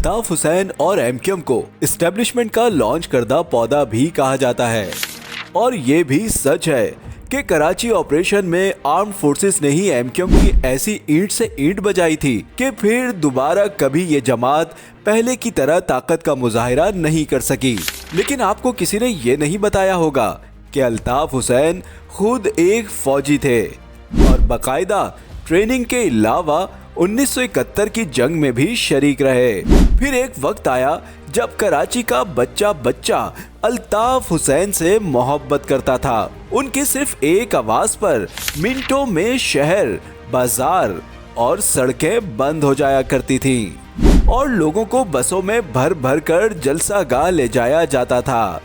अल्ताफ हुसैन और एमक्यूएम को एस्टेब्लिशमेंट का लॉन्च करदा पौधा भी कहा जाता है। और ये भी सच है कि कराची ऑपरेशन में आर्म्ड फोर्सेस ने ही एमक्यूएम की ऐसी ईंट से ईंट बजाई थी कि फिर दोबारा कभी ये जमात पहले की तरह ताकत का मुजाहिरा नहीं कर सकी। लेकिन आपको किसी ने ये नहीं बताया होगा कि अल्ताफ हुसैन खुद एक फौजी थे और बाकायदा ट्रेनिंग के अलावा 1971 की जंग में भी शरीक रहे। फिर एक वक्त आया जब कराची का बच्चा बच्चा अल्ताफ हुसैन से मोहब्बत करता था। उनकी सिर्फ एक आवाज पर मिनटों में शहर, बाजार और सड़कें बंद हो जाया करती थीं और लोगों को बसों में भर भर कर जलसागाह ले जाया जाता था।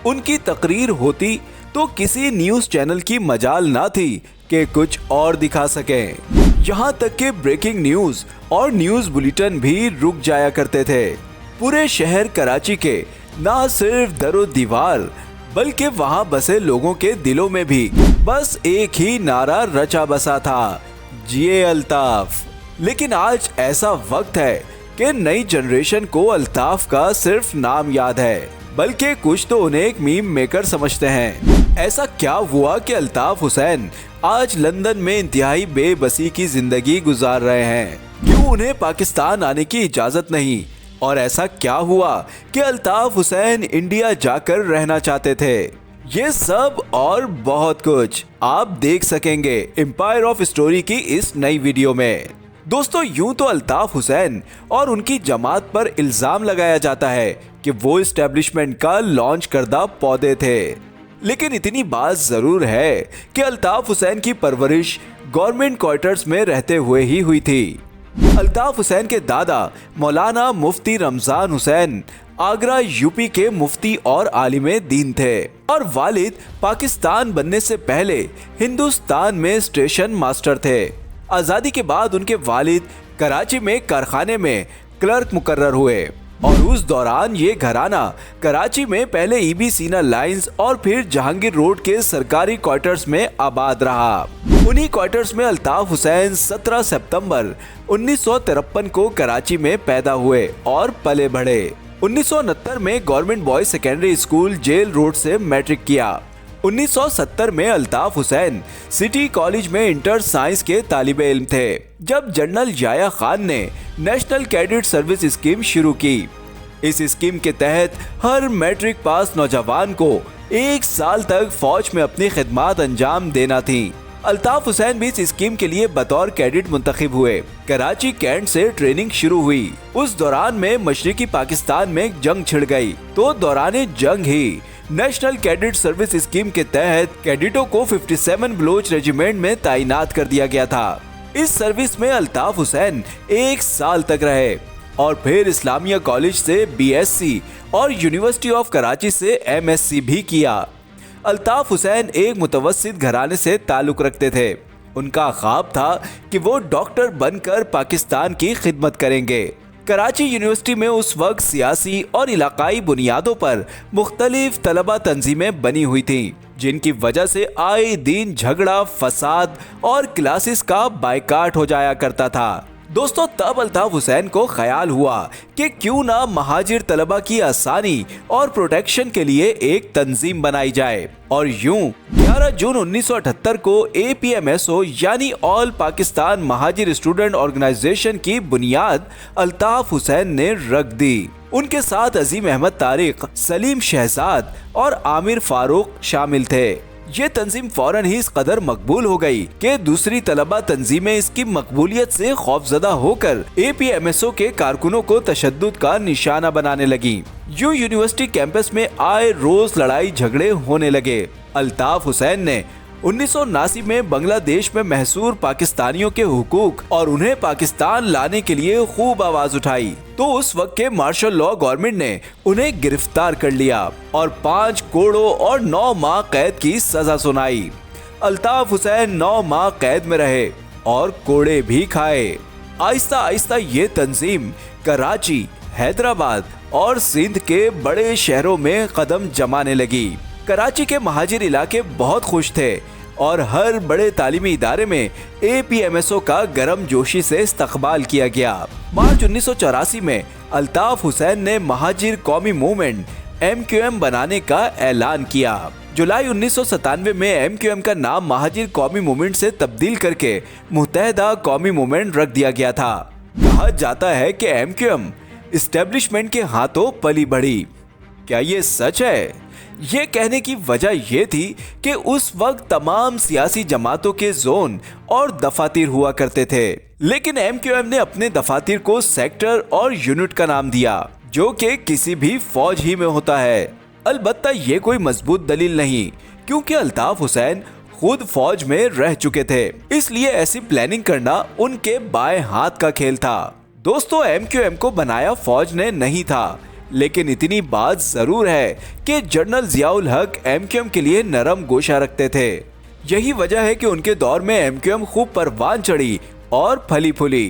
उनकी तकरीर होती तो किसी न्यूज चैनल की मजाल ना थी कि कुछ और दिखा सकें। यहाँ तक कि ब्रेकिंग न्यूज और न्यूज बुलेटिन भी रुक जाया करते थे। पूरे शहर कराची के ना सिर्फ दरो दीवार बल्कि वहाँ बसे लोगों के दिलों में भी बस एक ही नारा रचा बसा था, जिए अल्ताफ। लेकिन आज ऐसा वक्त है कि नई जनरेशन को अल्ताफ का सिर्फ नाम याद है, बल्कि कुछ तो उन्हें एक मीम मेकर समझते हैं। ऐसा क्या हुआ कि अल्ताफ हुसैन आज लंदन में इंतहाई बेबसी की जिंदगी गुजार रहे हैं? क्यों उन्हें पाकिस्तान आने की इजाजत नहीं? और ऐसा क्या हुआ कि अल्ताफ हुसैन इंडिया जाकर रहना चाहते थे? ये सब और बहुत कुछ आप देख सकेंगे एम्पायर ऑफ स्टोरी की इस नई वीडियो में। दोस्तों, यूं तो अल्ताफ हुसैन और उनकी जमात पर इल्जाम लगाया जाता है कि वो एस्टेब्लिशमेंट का लॉन्च करदा पौधे थे, लेकिन इतनी बात जरूर है कि अल्ताफ हुसैन की परवरिश गवर्नमेंट क्वार्टर्स में रहते हुए ही हुई थी। अल्ताफ हुसैन के दादा मौलाना मुफ्ती रमजान हुसैन आगरा यूपी के मुफ्ती और आलिमे दीन थे और वालिद पाकिस्तान बनने से पहले हिंदुस्तान में स्टेशन मास्टर थे। आजादी के बाद उनके वालिद कराची में कारखाने में क्लर्क मुकर्रर हुए और उस दौरान ये घराना कराची में पहले ईबी सीना लाइंस और फिर जहांगीर रोड के सरकारी क्वार्टर्स में आबाद रहा। उन्हीं क्वार्टर्स में अल्ताफ हुसैन 17 सितंबर 1953 को कराची में पैदा हुए और पले बढ़े। 1969 में government boys secondary school jail road से मैट्रिक किया। 1970 में अल्ताफ हुसैन सिटी कॉलेज में इंटर साइंस के तालिबे इल्म थे जब जनरल याया खान ने नेशनल कैडेट सर्विस स्कीम शुरू की। इस स्कीम के तहत हर मैट्रिक पास नौजवान को 1 साल तक फौज में अपनी खिदमत अंजाम देना थी। अल्ताफ हुसैन भी इस स्कीम के लिए बतौर कैडेट मुंतखब हुए। कराची कैंट से ट्रेनिंग शुरू हुई। उस दौरान में मशरिकी पाकिस्तान में जंग छिड़ गई, तो दौरान जंग ही नेशनल कैडेट सर्विस स्कीम के तहत कैडेटों को 57 बलोच रेजिमेंट में तैनात कर दिया गया था। इस सर्विस में अल्ताफ हुसैन 1 साल तक रहे और फिर इस्लामिया कॉलेज से बीएससी और यूनिवर्सिटी ऑफ कराची से एमएससी भी किया। अल्ताफ हुसैन एक मुतवस्सित घराने से ताल्लुक रखते थे। उनका ख्वाब था कि वो डॉक्टर बनकर पाकिस्तान की खिदमत करेंगे। कराची यूनिवर्सिटी में उस वक्त सियासी और इलाकाई बुनियादों पर मुख्तलिफ तलबा तंजीमें बनी हुई थीं, जिनकी वजह से आए दिन झगड़ा, फसाद और क्लासेस का बायकाट हो जाया करता था। दोस्तों, तब अल्ताफ हुसैन को ख्याल हुआ कि क्यों ना महाजिर तलबा की आसानी और प्रोटेक्शन के लिए एक तंजीम बनाई जाए और यूं 11 जून 1978 को APMSO यानी all Pakistan Muhajir student organisation की बुनियाद अल्ताफ हुसैन ने रख दी। उनके साथ अजीम अहमद तारिक, सलीम शहजाद और आमिर फारूक शामिल थे। ये तंजीम फौरन ही इस कदर मकबूल हो गई कि दूसरी तलबा तंजीमें इसकी मकबूलियत से खौफजदा होकर APMSO के कारकुनों को तशद्दुद का निशाना बनाने लगी। यूं यूनिवर्सिटी कैंपस में आए रोज लड़ाई झगड़े होने लगे। अल्ताफ हुसैन ने 1979 में बांग्लादेश में महसूर पाकिस्तानियों के हुकूक और उन्हें पाकिस्तान लाने के लिए खूब आवाज उठाई, तो उस वक्त के मार्शल लॉ गवर्नमेंट ने उन्हें गिरफ्तार कर लिया और 5 कोड़ों और 9 माह कैद की सजा सुनाई। अल्ताफ हुसैन 9 माह कैद में रहे और कोड़े भी खाए। आहिस्ता आहिस्ता ये तंजीम कराची, हैदराबाद और सिंध के बड़े शहरों में कदम जमाने लगी। कराची के महाजिर इलाके बहुत खुश थे और हर बड़े तालीमी इदारे में APMSO का गर्मजोशी से इस्तकबाल किया गया। मार्च 1984 में अल्ताफ हुसैन ने महाजिर कौमी मूवमेंट MQM बनाने का ऐलान किया। जुलाई 1997 में MQM का नाम महाजिर कौमी मूवमेंट से तब्दील करके मुत्तहदा कौमी मूवमेंट रख दिया गया था। कहा जाता है कि MQM इस्टेब्लिशमेंट के हाथों पली बढ़ी। क्या ये सच है? ये कहने की वजह ये थी कि उस वक्त तमाम सियासी जमातों के जोन और दफातर हुआ करते थे, लेकिन MQM ने अपने दफातर को सेक्टर और यूनिट का नाम दिया, जो कि किसी भी फौज ही में होता है। अलबत्ता ये कोई मजबूत दलील नहीं, क्योंकि अल्ताफ हुसैन खुद फौज में रह चुके थे, इसलिए ऐसी प्लानिंग करना उनके बाएं हाथ का खेल था। दोस्तों, MQM को बनाया फौज ने नहीं था, लेकिन इतनी बात जरूर है कि जनरल जियाउल हक MQM के लिए नरम गोशा रखते थे। यही वजह है कि उनके दौर में MQM खूब परवान चढ़ी और फली फूली।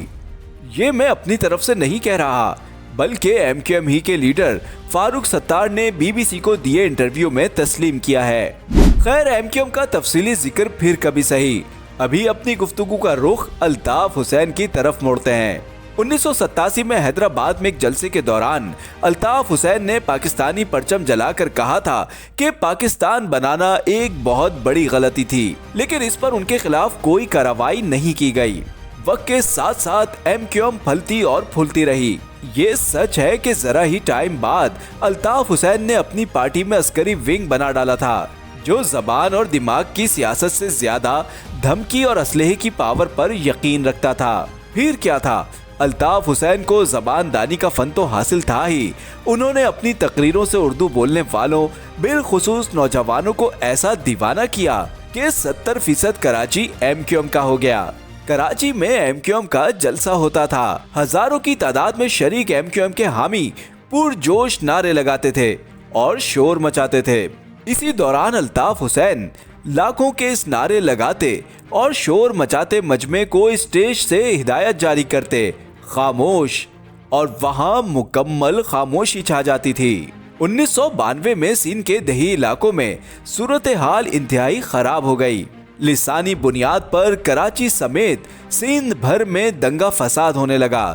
ये मैं अपनी तरफ से नहीं कह रहा, बल्कि MQM ही के लीडर फारूक सत्तार ने BBC को दिए इंटरव्यू में तस्लीम किया है। खैर, MQM का तफसीली जिक्र फिर कभी सही। अभी अपनी गुफ्तगू का रुख अल्ताफ हुसैन की तरफ मोड़ते हैं। 1987 में हैदराबाद में एक जलसे के दौरान अल्ताफ हुसैन ने पाकिस्तानी परचम जलाकर कहा था कि पाकिस्तान बनाना एक बहुत बड़ी गलती थी, लेकिन इस पर उनके खिलाफ कोई कार्रवाई नहीं की गई। वक्त के साथ साथ MQM फलती और फूलती रही। ये सच है कि जरा ही टाइम बाद अल्ताफ हुसैन ने अपनी पार्टी में अस्करी विंग बना डाला था, जो जबान और दिमाग की सियासत से ज्यादा धमकी और असलहे की पावर पर यकीन रखता था। फिर क्या था, अल्ताफ हुसैन को जबानदानी का फन तो हासिल था ही, उन्होंने अपनी तकरीरों से उर्दू बोलने वालों बिलखुसूस नौजवानों को ऐसा दीवाना किया कि 70% कराची MQM का हो गया। कराची में MQM का जलसा होता था। हजारों की तादाद में शरीक MQM के हामी पुरजोश नारे लगाते थे और शोर मचाते थे। इसी दौरान अल्ताफ हुसैन लाखों के इस नारे लगाते और शोर मचाते मजमे को स्टेज से हिदायत जारी करते, खामोश, और वहां मुकम्मल खामोशी छा जाती थी। 1992 में सिंध के दही इलाकों में सूरत हाल इंतहाई खराब हो गई। लिसानी बुनियाद पर कराची समेत सिंध भर में दंगा फसाद होने लगा,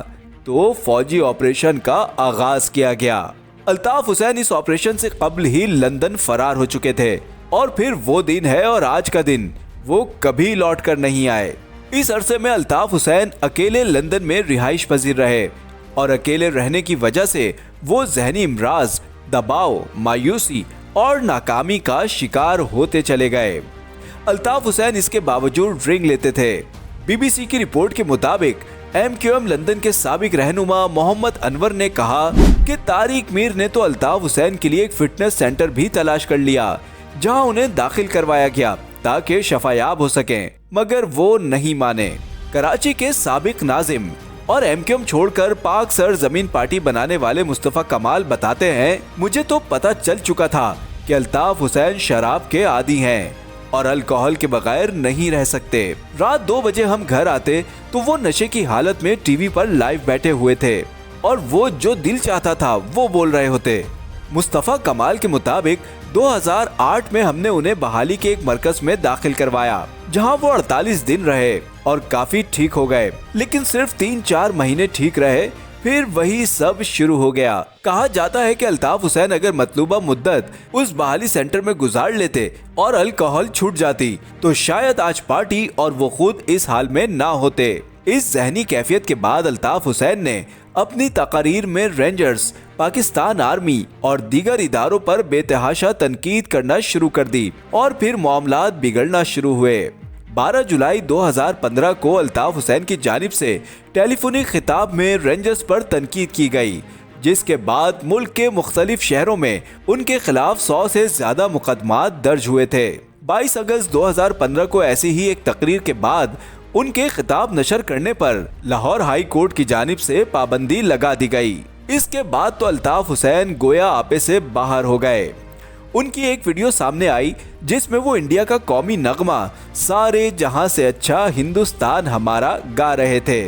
तो फौजी ऑपरेशन का आगाज किया गया। अल्ताफ हुसैन इस ऑपरेशन से कबल ही लंदन फरार हो चुके थे, और फिर वो दिन है और आज का दिन, वो कभी लौट कर नहीं आए। इस अरसे में अल्ताफ हुसैन अकेले लंदन में रिहाइश पजीर रहे, और अकेले रहने की वजह से वो जहनी इमराज, दबाव, मायूसी और नाकामी का शिकार होते चले गए। अल्ताफ हुसैन इसके बावजूद ड्रिंक लेते थे। BBC की रिपोर्ट के मुताबिक MQM लंदन के साबिक रहनुमा मोहम्मद अनवर ने कहा कि तारिक मीर ने तो अल्ताफ हुसैन के लिए एक फिटनेस सेंटर भी तलाश कर लिया, जहां उन्हें दाखिल करवाया गया ताकि शफायाब हो सकें, मगर वो नहीं माने। कराची के साबिक नाजिम और MQM छोड़कर पाक सर जमीन पार्टी बनाने वाले मुस्तफा कमाल बताते हैं, मुझे तो पता चल चुका था कि अल्ताफ हुसैन शराब के आदी हैं और अल्कोहल के बगैर नहीं रह सकते। रात 2 बजे हम घर आते तो वो नशे की हालत में टीवी पर लाइव बैठे हुए थे और वो जो दिल चाहता था वो बोल रहे होते। मुस्तफा कमाल के मुताबिक 2008 में हमने उन्हें बहाली के एक मरकज में दाखिल करवाया, जहां वो 48 दिन रहे और काफी ठीक हो गए, लेकिन सिर्फ 3-4 महीने ठीक रहे, फिर वही सब शुरू हो गया। कहा जाता है कि अल्ताफ हुसैन अगर मतलूबा मुद्दत उस बहाली सेंटर में गुजार लेते और अल्कोहल छूट जाती तो शायद आज पार्टी और वो खुद इस हाल में ना होते। इस जहनी कैफियत के बाद अल्ताफ हुसैन ने अपनी तकारीर में रेंजर्स, पाकिस्तान आर्मी और दीगर इदारों पर बेतहाशा तनकीद करना शुरू कर दी और फिर मामलात बिगड़ना शुरू हुए। 12 जुलाई 2015 को अल्ताफ हुसैन की जानिब से टेलीफोनिक खिताब में रेंजर्स पर तनकीद की गई, जिसके बाद मुल्क के मुख्तलिफ शहरों में उनके खिलाफ 100 से ज्यादा मुकदमात दर्ज हुए थे। 22 अगस्त 2015 को ऐसी ही एक तकरीर के बाद उनके खिताब नशर करने पर लाहौर हाई कोर्ट की जानिब से पाबंदी लगा दी गई। इसके बाद तो अल्ताफ हुसैन गोया आपे से बाहर हो गए। उनकी एक वीडियो सामने आई जिसमें वो इंडिया का कौमी नगमा सारे जहां से अच्छा हिंदुस्तान हमारा गा रहे थे।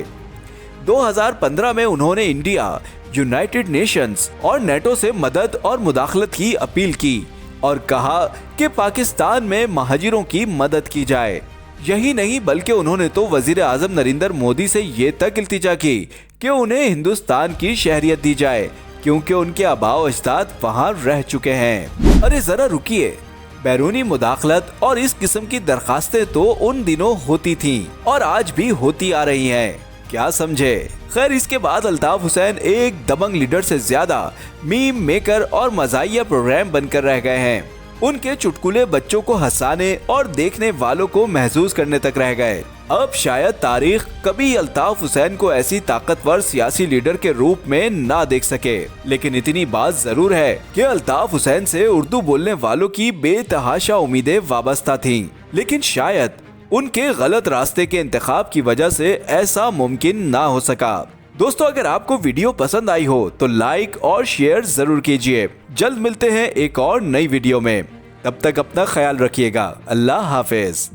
2015 में उन्होंने इंडिया, यूनाइटेड नेशंस और नेटो से मदद और मुदाखलत की अपील की और कहा कि पाकिस्तान में महाजिरों की मदद की जाए। यही नहीं बल्कि उन्होंने तो वजीर आजम नरेंद्र मोदी से ये तक इल्तिजा की कि उन्हें हिंदुस्तान की शहरियत दी जाए क्योंकि उनके आबाओ अजदाद वहाँ रह चुके हैं। अरे जरा रुकिए, बैरूनी मुदाखलत और इस किस्म की दरखास्तें तो उन दिनों होती थीं और आज भी होती आ रही हैं, क्या समझे। खैर इसके बाद अल्ताफ हुसैन एक दबंग लीडर से ज्यादा मीम मेकर और मजाहिया प्रोग्राम बनकर रह गए हैं। उनके चुटकुले बच्चों को हंसाने और देखने वालों को महसूस करने तक रह गए। अब शायद तारीख कभी अल्ताफ हुसैन को ऐसी ताकतवर सियासी लीडर के रूप में ना देख सके, लेकिन इतनी बात जरूर है कि अल्ताफ हुसैन से उर्दू बोलने वालों की बेतहाशा उम्मीदें वाबस्ता थीं, लेकिन शायद उनके गलत रास्ते के इंतखाब की वजह से ऐसा मुमकिन ना हो सका। दोस्तों अगर आपको वीडियो पसंद आई हो तो लाइक और शेयर जरूर कीजिए। जल्द मिलते हैं एक और नई वीडियो में, तब तक अपना ख्याल रखिएगा। अल्लाह हाफिज।